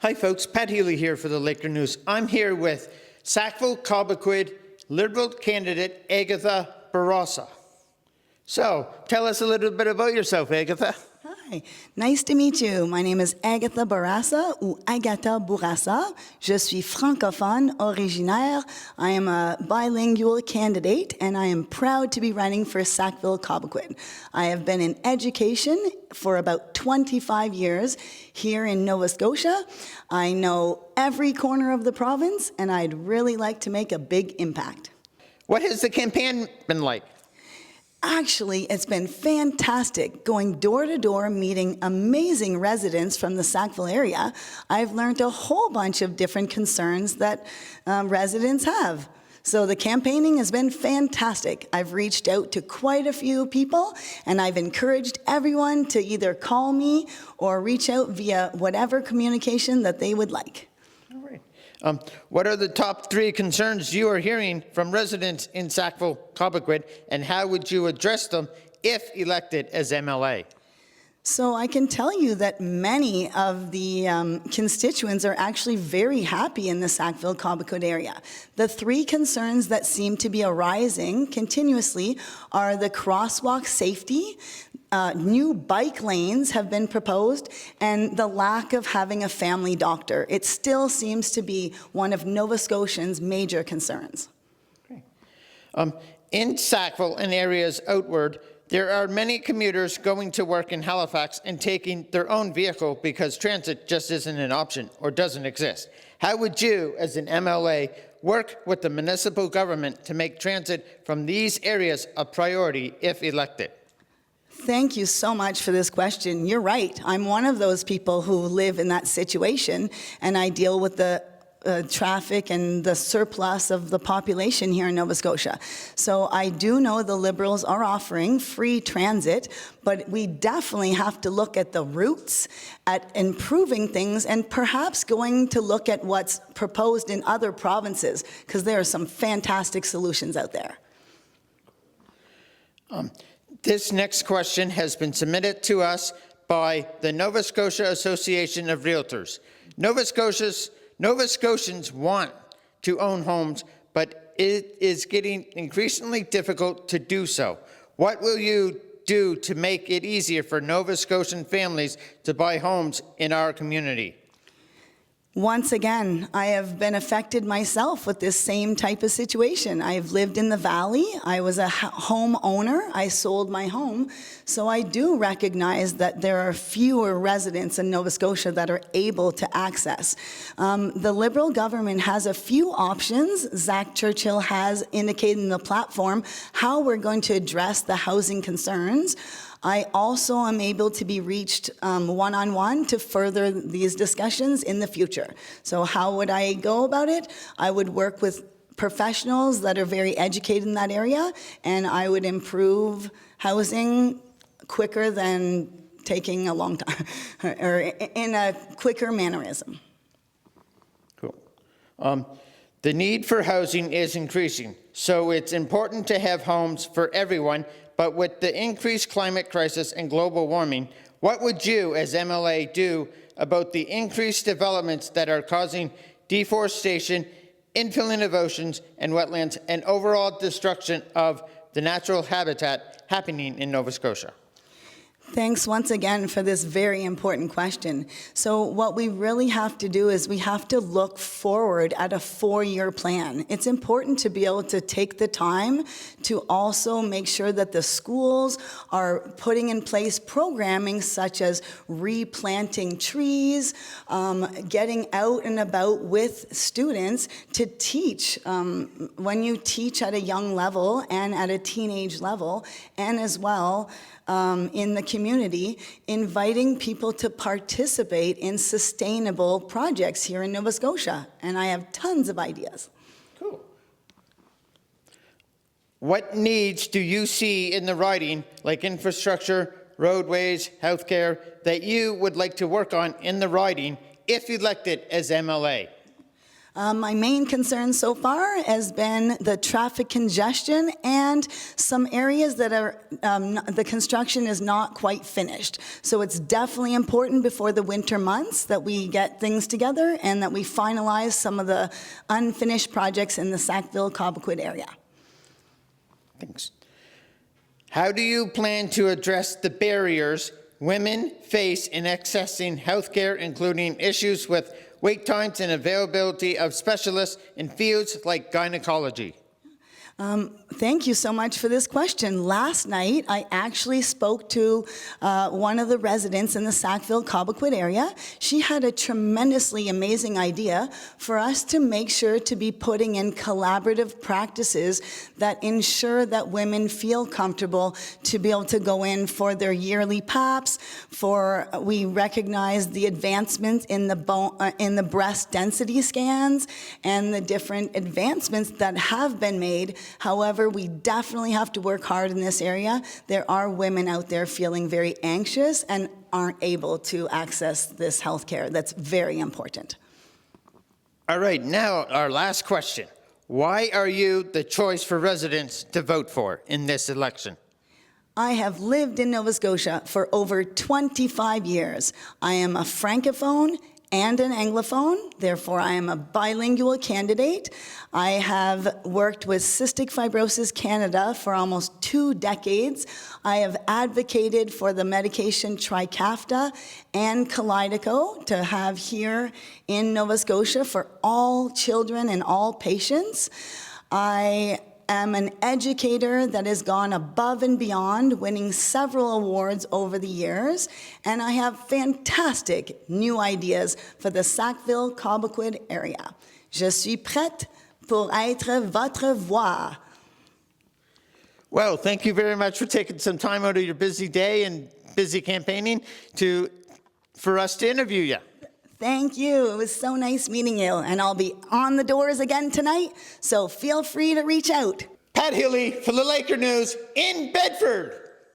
Hi folks, Pat Healy here for the Laker News. I'm here with Sackville-Cobequid Liberal candidate Agatha Bourassa. So, tell us a little bit about yourself, Agatha. Hi, nice to meet you. My name is Agatha Bourassa, ou Agatha Bourassa. Je suis francophone originaire. I am a bilingual candidate, and I am proud to be running for Sackville-Cobequid. I have been in education for about 25 years here in Nova Scotia. I know every corner of the province, and I'd really like to make a big impact. What has the campaign been like? Actually, it's been fantastic going door to door, meeting amazing residents from the Sackville area. I've learned a whole bunch of different concerns that residents have. So the campaigning has been fantastic. I've reached out to quite a few people, and I've encouraged everyone to either call me or reach out via whatever communication that they would like. All right. What are the top 3 concerns you are hearing from residents in Sackville-Cobequid, and how would you address them if elected as MLA? So I can tell you that many of the constituents are actually very happy in the Sackville-Cobequid area. The 3 concerns that seem to be arising continuously are the crosswalk safety, new bike lanes have been proposed, and the lack of having a family doctor. It still seems to be one of Nova Scotians' major concerns. Okay. In Sackville and areas outward, there are many commuters going to work in Halifax and taking their own vehicle because transit just isn't an option or doesn't exist. How would you, as an MLA, work with the municipal government to make transit from these areas a priority if elected? Thank you so much for this question. You're right. I'm one of those people who live in that situation, and I deal with the traffic and the surplus of the population here in Nova Scotia. So I do know the Liberals are offering free transit, but we definitely have to look at the routes, at improving things, and perhaps going to look at what's proposed in other provinces, because there are some fantastic solutions out there. This next question has been submitted to us by the Nova Scotia Association of Realtors. Nova Scotians want to own homes, but it is getting increasingly difficult to do so. What will you do to make it easier for Nova Scotian families to buy homes in our community? Once again, I have been affected myself with this same type of situation. I've lived in the Valley. I was a homeowner. I sold my home. So I do recognize that there are fewer residents in Nova Scotia that are able to access. The Liberal government has a few options. Zach Churchill has indicated in the platform how we're going to address the housing concerns. I also am able to be reached one-on-one to further these discussions in the future. So how would I go about it? I would work with professionals that are very educated in that area, and I would improve housing quicker than taking a long time, or in a quicker mannerism. Cool. The need for housing is increasing, so it's important to have homes for everyone. But with the increased climate crisis and global warming, what would you, as MLA, do about the increased developments that are causing deforestation, infilling of oceans and wetlands, and overall destruction of the natural habitat happening in Nova Scotia? Thanks once again for this very important question. So what we really have to do is we have to look forward at a 4-year plan. It's important to be able to take the time to also make sure that the schools are putting in place programming such as replanting trees, getting out and about with students to teach. When you teach at a young level and at a teenage level, and as well in the community, inviting people to participate in sustainable projects here in Nova Scotia. And I have tons of ideas. Cool. What needs do you see in the riding, like infrastructure, roadways, healthcare, that you would like to work on in the riding if elected as MLA? My main concern so far has been the traffic congestion and some areas that are, the construction is not quite finished. So it's definitely important before the winter months that we get things together and that we finalize some of the unfinished projects in the Sackville-Cobequid area. Thanks. How do you plan to address the barriers women face in accessing healthcare, including issues with wait times and availability of specialists in fields like gynecology? Thank you so much for this question. Last night, I actually spoke to one of the residents in the Sackville-Cobequid area. She had a tremendously amazing idea for us to make sure to be putting in collaborative practices that ensure that women feel comfortable to be able to go in for their yearly PAPs, we recognize the advancements in the breast density scans and the different advancements that have been made. However, we definitely have to work hard in this area. There are women out there feeling very anxious and aren't able to access this health care. That's very important. All right, now our last question. Why are you the choice for residents to vote for in this election? I have lived in Nova Scotia for over 25 years. I am a Francophone and an Anglophone, therefore I am a bilingual candidate. I have worked with Cystic Fibrosis Canada for almost 2 decades. I have advocated for the medication Trikafta and Kalydeco to have here in Nova Scotia for all children and all patients. I am an educator that has gone above and beyond, winning several awards over the years, and I have fantastic new ideas for the Sackville-Cobequid area. Je suis prête pour être votre voix. Well, thank you very much for taking some time out of your busy day and busy campaigning for us to interview you. Thank you. It was so nice meeting you, and I'll be on the doors again tonight, so feel free to reach out. Pat Healy for the Laker News in Bedford.